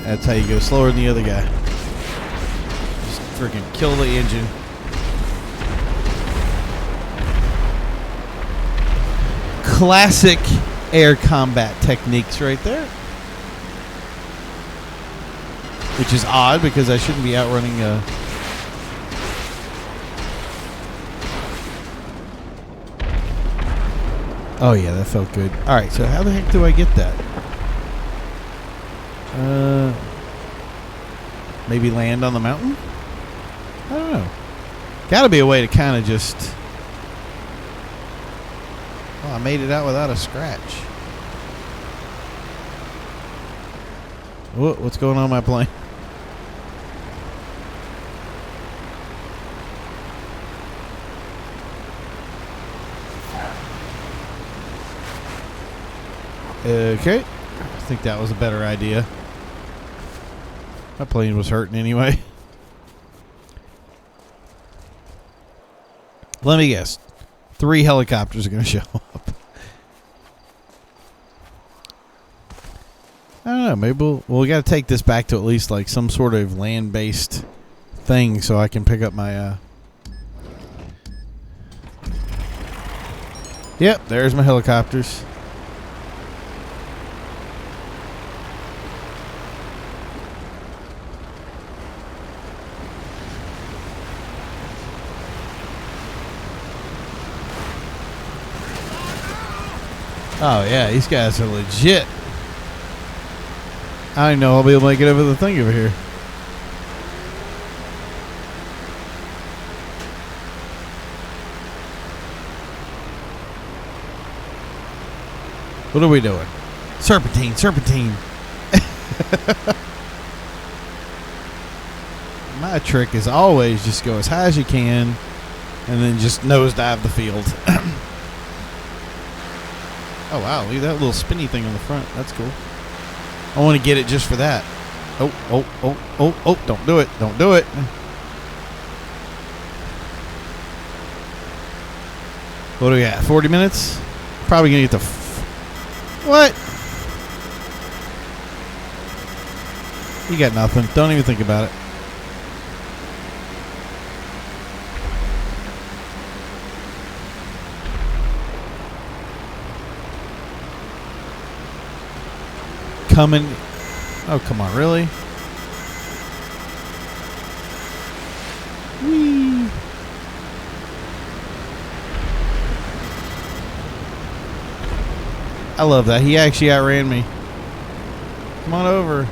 That's how you go slower than the other guy. Just freaking kill the engine. Classic air combat techniques right there. Which is odd because I shouldn't be outrunning a... Oh yeah, that felt good. Alright, so how the heck do I get that? Maybe land on the mountain? I don't know. Gotta be a way to kind of just... Oh, I made it out without a scratch. What's going on my plane? Okay. I think that was a better idea. My plane was hurting anyway. Let me guess. 3 helicopters are going to show up. I don't know. Maybe we got to take this back to at least like some sort of land-based thing so I can pick up my... Yep, there's my helicopters. Oh, yeah, these guys are legit. I know I'll be able to make it over the thing over here. What are we doing? Serpentine, serpentine. My trick is always just go as high as you can and then just nosedive the field. Oh, wow. Look at that little spinny thing on the front. That's cool. I want to get it just for that. Oh. Don't do it. Don't do it. What do we got? 40 minutes? Probably going to get the... What? You got nothing. Don't even think about it. Coming. Oh, come on, really? Whee. I love that. He actually outran me. Come on over.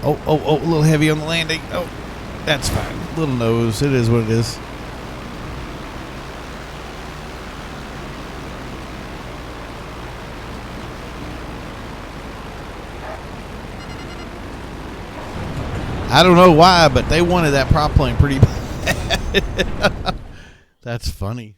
Oh, a little heavy on the landing. Oh, that's fine. Little nose. It is what it is. I don't know why, but they wanted that prop plane pretty bad. That's funny.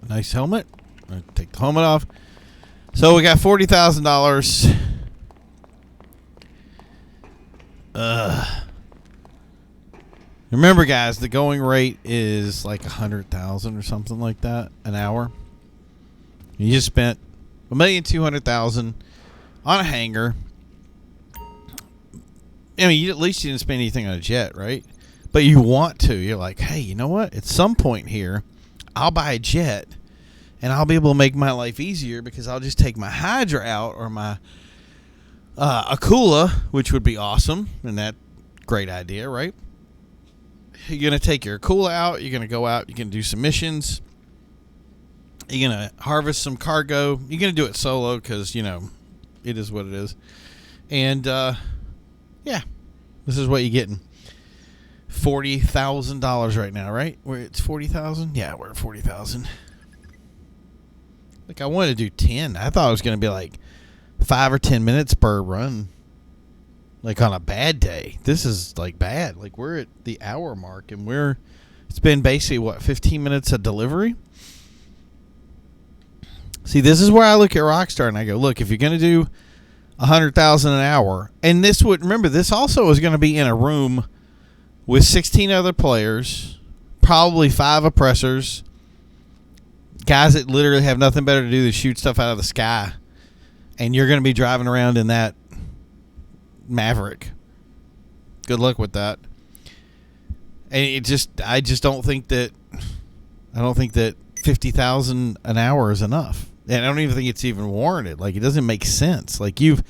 Nice helmet. I'll take the helmet off. So we got $40,000. Remember, guys, the going rate is like 100,000 or something like that an hour. You just spent $1,200,000 on a hangar. I mean, at least you didn't spend anything on a jet, right? But you want to. You're like, hey, you know what? At some point here, I'll buy a jet, and I'll be able to make my life easier because I'll just take my Hydra out or my Akula, which would be awesome, and that great idea, right? You're going to take your Akula out. You're going to go out. You're going to do some missions. You're going to harvest some cargo. You're going to do it solo because, you know, it is what it is. And, yeah, this is what you're getting. $40,000 right now, right? Where it's 40,000? Yeah, we're at 40,000. Like, I wanted to do 10. I thought it was going to be like 5 or 10 minutes per run. Like on a bad day. This is like bad. Like we're at the hour mark and it's been basically what, 15 minutes of delivery? See, this is where I look at Rockstar and I go, look, if you're going to do 100,000 an hour, and remember, this also is going to be in a room with 16 other players, probably 5 oppressors, guys that literally have nothing better to do than shoot stuff out of the sky, and you're going to be driving around in that Maverick. Good luck with that. And I just don't think that 50,000 an hour is enough. And I don't even think it's even warranted. Like, it doesn't make sense. Like, you've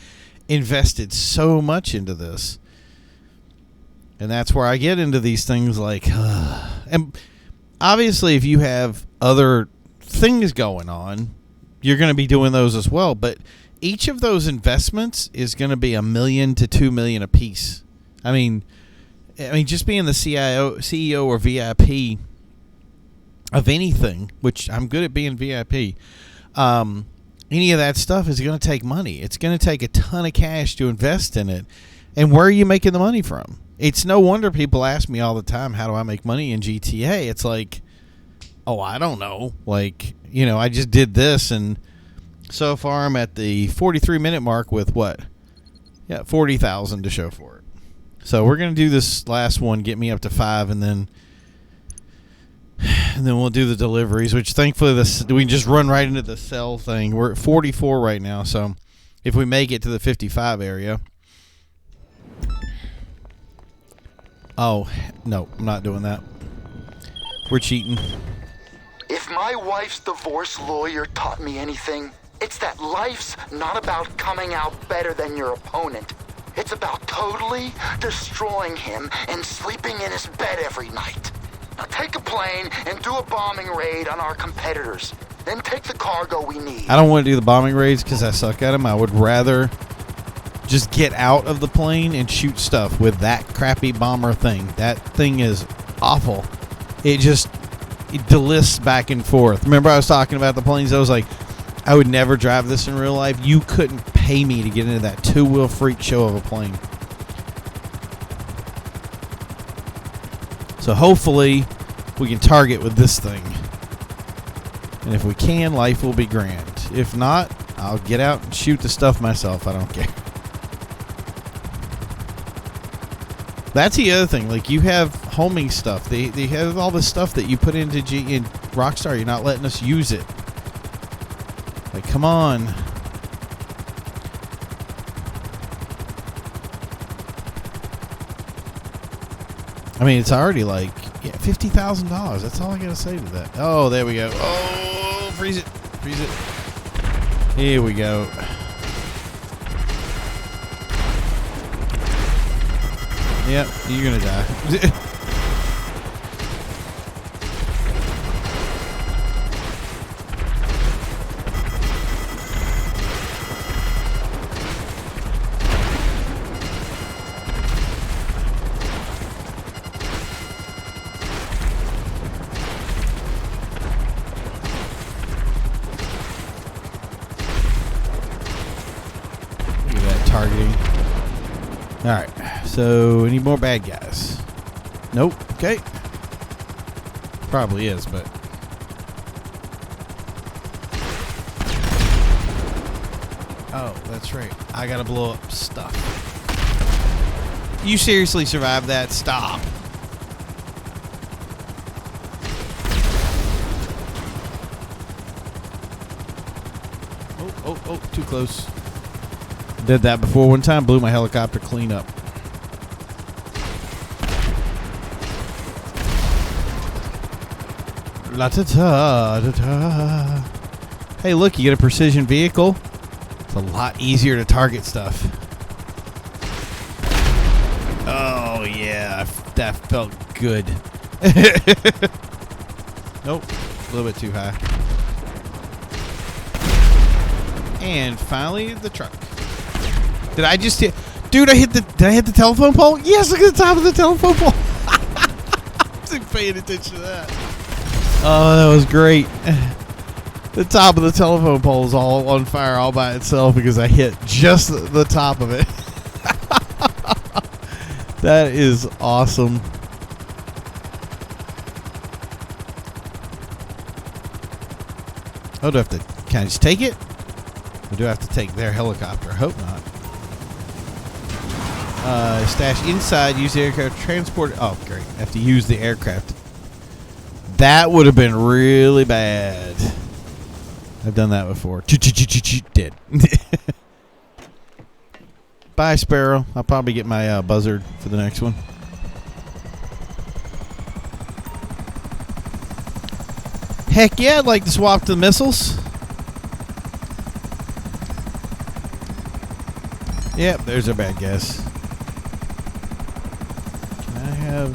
invested so much into this. And that's where I get into these things like, and obviously if you have other things going on, you're going to be doing those as well. But each of those investments is going to be $1 million to $2 million a piece. I mean, just being the CEO or VIP of anything, which I'm good at being VIP, any of that stuff is going to take money. It's going to take a ton of cash to invest in it. And where are you making the money from? It's no wonder people ask me all the time, how do I make money in GTA? It's like, oh, I don't know. Like, you know, I just did this, and so far I'm at the 43-minute mark with what? Yeah, 40,000 to show for it. So we're going to do this last one, get me up to 5, and then we'll do the deliveries, which thankfully we can just run right into the sell thing. We're at 44 right now, so if we make it to the 55 area. Oh, no, I'm not doing that. We're cheating. If my wife's divorce lawyer taught me anything, it's that life's not about coming out better than your opponent. It's about totally destroying him and sleeping in his bed every night. Now take a plane and do a bombing raid on our competitors. Then take the cargo we need. I don't want to do the bombing raids because I suck at them. I would rather just get out of the plane and shoot stuff with that crappy bomber thing. That thing is awful. It delists back and forth. Remember I was talking about the planes? I was like, I would never drive this in real life. You couldn't pay me to get into that two-wheel freak show of a plane. So hopefully we can target with this thing. And if we can, life will be grand. If not, I'll get out and shoot the stuff myself. I don't care. That's the other thing. Like, you have homing stuff. They have all this stuff that you put into in Rockstar. You're not letting us use it. Like, come on. I mean, it's already like, yeah, $50,000. That's all I gotta say to that. Oh, there we go. Oh, freeze it. Freeze it. Here we go. Yep, you're gonna die. Look at that targeting. Alright. So, any more bad guys? Nope. Okay. Probably is, but... Oh, that's right. I gotta blow up stuff. You seriously survived that? Stop. Oh, too close. Did that before one time, blew my helicopter clean up. La ta ta ta ta. Hey, look, you get a precision vehicle. It's a lot easier to target stuff. Oh, yeah, that felt good. Nope, a little bit too high. And finally, the truck. Did I just hit? Dude, did I hit the telephone pole? Yes, look at the top of the telephone pole. I wasn't paying attention to that. Oh, that was great. The top of the telephone pole is all on fire all by itself because I hit just the top of it. That is awesome. Oh, do I have to? Can I just take it? Or do I have to take their helicopter? I hope not. Stash inside. Use the aircraft transport. Oh, great. I have to use the aircraft. That would have been really bad. I've done that before. Dead. Bye, Sparrow. I'll probably get my Buzzard for the next one. Heck yeah, I'd like to swap the missiles. Yep, there's our bad guess. Can I have...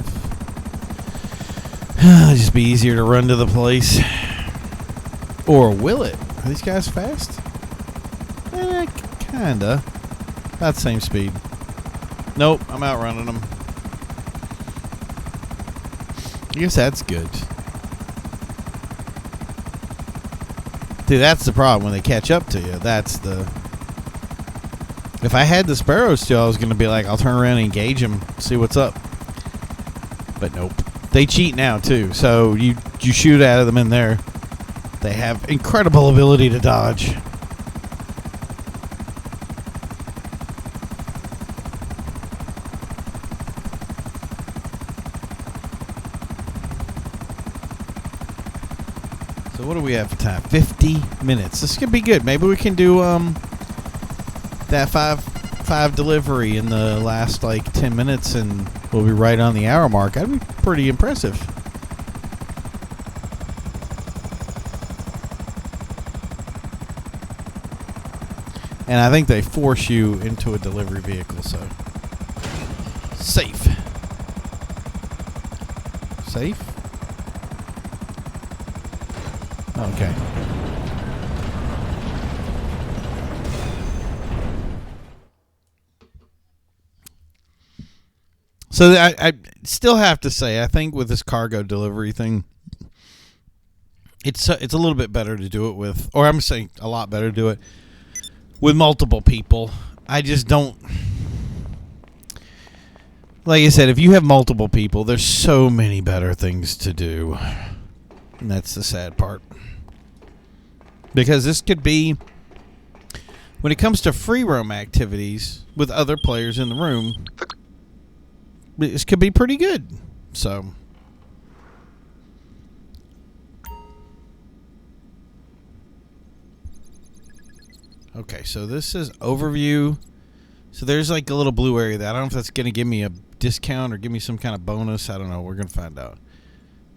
It'll just be easier to run to the place. Or will it? Are these guys fast? Kinda. About the same speed. Nope, I'm outrunning them. I guess that's good. Dude, that's the problem when they catch up to you. That's the... If I had the Sparrows still, I was going to be like, I'll turn around and engage them, see what's up. But nope. They cheat now, too. So you shoot at them in there. They have incredible ability to dodge. So what do we have for time? 50 minutes. This could be good. Maybe we can do that five delivery in the last like 10 minutes and we'll be right on the hour mark. That'd be pretty impressive. And I think they force you into a delivery vehicle, so safe. Safe? Okay. So I still have to say, I think with this cargo delivery thing, it's a little bit better to do it with, or I'm saying a lot better to do it with multiple people. I just don't... Like I said, if you have multiple people, there's so many better things to do. And that's the sad part. Because this could be... When it comes to free roam activities with other players in the room, this could be pretty good. So... Okay, so this is overview. So there's like a little blue area there. I don't know if that's going to give me a discount or give me some kind of bonus. I don't know. We're going to find out.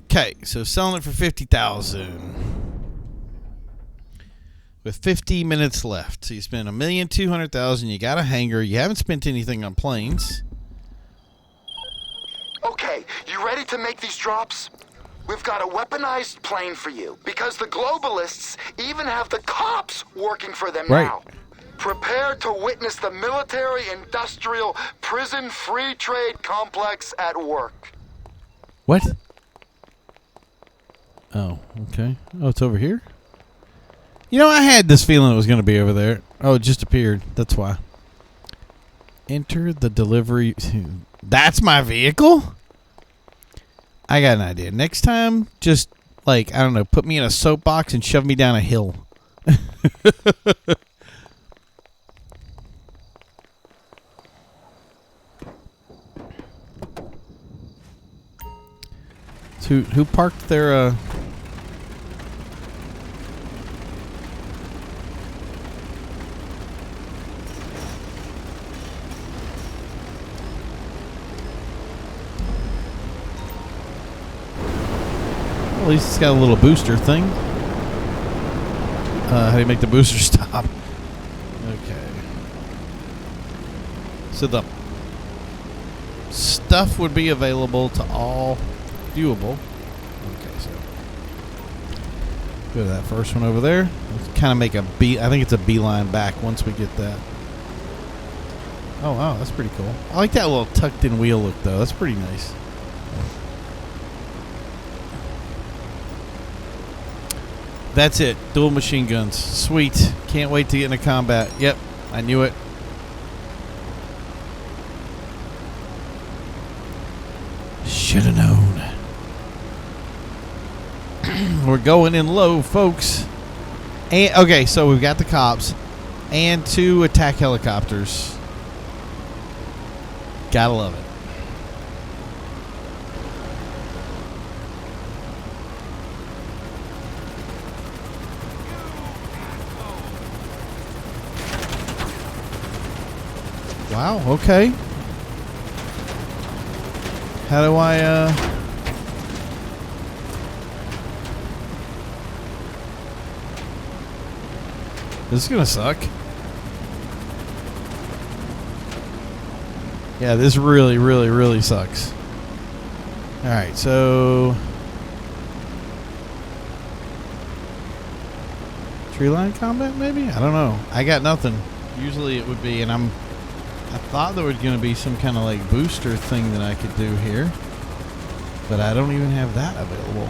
Okay, so selling it for $50,000 with 50 minutes left. So you spend $1,200,000. You got a hangar. You haven't spent anything on planes. Okay, you ready to make these drops? We've got a weaponized plane for you, because the globalists even have the cops working for them now. Prepare to witness the military-industrial prison free trade complex at work. What? Oh, okay. Oh, it's over here? You know, I had this feeling it was going to be over there. Oh, it just appeared. That's why. Enter the delivery. That's my vehicle? I got an idea. Next time, just, like, I don't know, put me in a soapbox and shove me down a hill. Who parked their At least it's got a little booster thing. How do you make the booster stop? Okay. So the stuff would be available to all viewable. Okay, so go to that first one over there. Let's kind of make a B. I think it's a beeline back once we get that. Oh wow, that's pretty cool. I like that little tucked in wheel look though. That's pretty nice. That's it. Dual machine guns. Sweet. Can't wait to get into combat. Yep, I knew it. Should have known. We're going in low, folks. And okay, so we've got the cops and 2 attack helicopters. Gotta love it. Wow, okay. How do I, This is gonna suck. Yeah, this really, really, really sucks. Alright, so... Tree line combat, maybe? I don't know. I got nothing. Usually it would be, and I thought there was going to be some kind of like booster thing that I could do here, but I don't even have that available.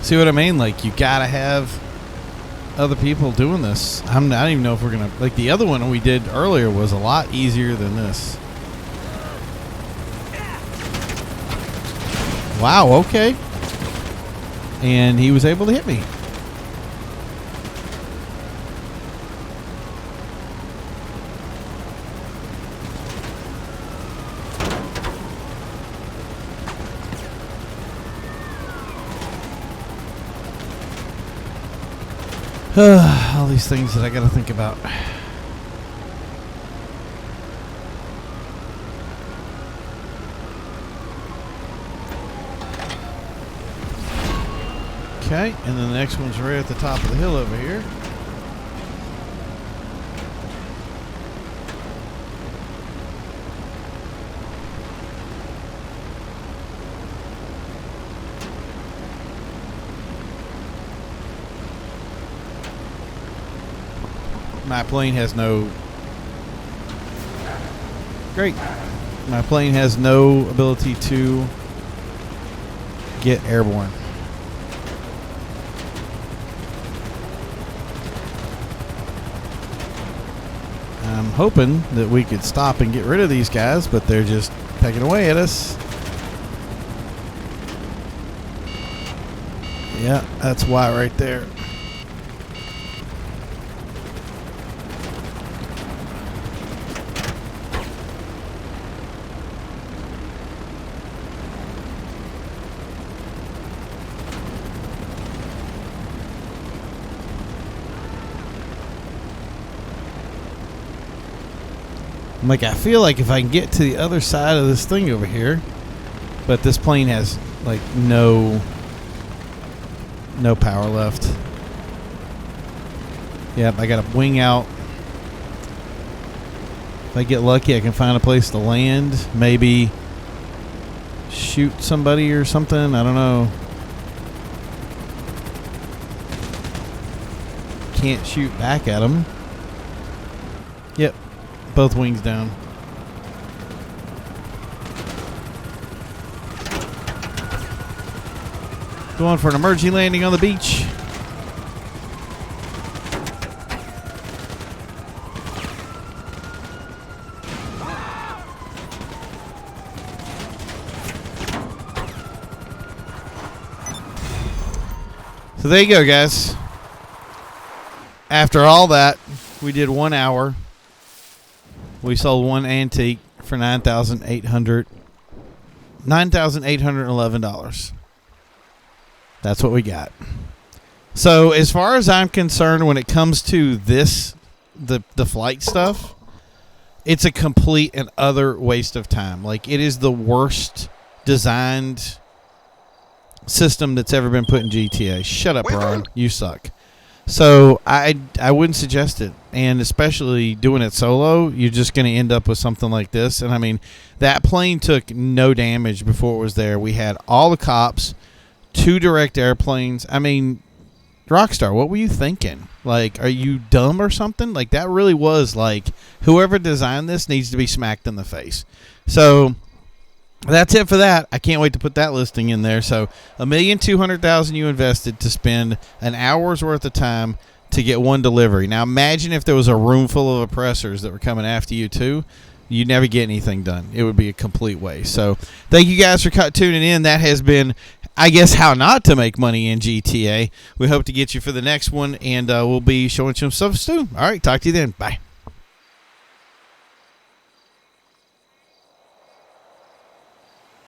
See what I mean? Like, you gotta have other people doing this. I don't even know if we're gonna, like, the other one we did earlier was a lot easier than this. Wow, okay. And he was able to hit me. All these things that I gotta think about. Okay, and then the next one's right at the top of the hill over here. My plane has no... Great. My plane has no ability to get airborne. I'm hoping that we could stop and get rid of these guys, but they're just pecking away at us. Yeah, that's why right there. I'm like, I feel like if I can get to the other side of this thing over here, but this plane has like no power left. Yep, I got to wing out. If I get lucky, I can find a place to land. Maybe shoot somebody or something. I don't know. Can't shoot back at them. Yep. Both wings down. Going for an emergency landing on the beach. So there you go, guys. After all that, we did 1 hour. We sold one antique for $9,811. That's what we got. So as far as I'm concerned, when it comes to this, the flight stuff, it's a complete and utter waste of time. Like, it is the worst designed system that's ever been put in GTA. Shut up, Ron. You suck. So I wouldn't suggest it. And especially doing it solo, you're just going to end up with something like this. And I mean, that plane took no damage before it was there. We had all the cops, 2 direct airplanes. I mean, Rockstar, what were you thinking? Like, are you dumb or something? Like, that really was like, whoever designed this needs to be smacked in the face. So that's it for that. I can't wait to put that listing in there. So $1,200,000 you invested to spend an hour's worth of time to get one delivery. Now imagine if there was a room full of oppressors that were coming after you too. You'd never get anything done. It would be a complete waste. So thank you guys for tuning in. That has been, I guess, how not to make money in GTA. We hope to get you for the next one, and we'll be showing you some stuff soon. All right, talk to you then. Bye.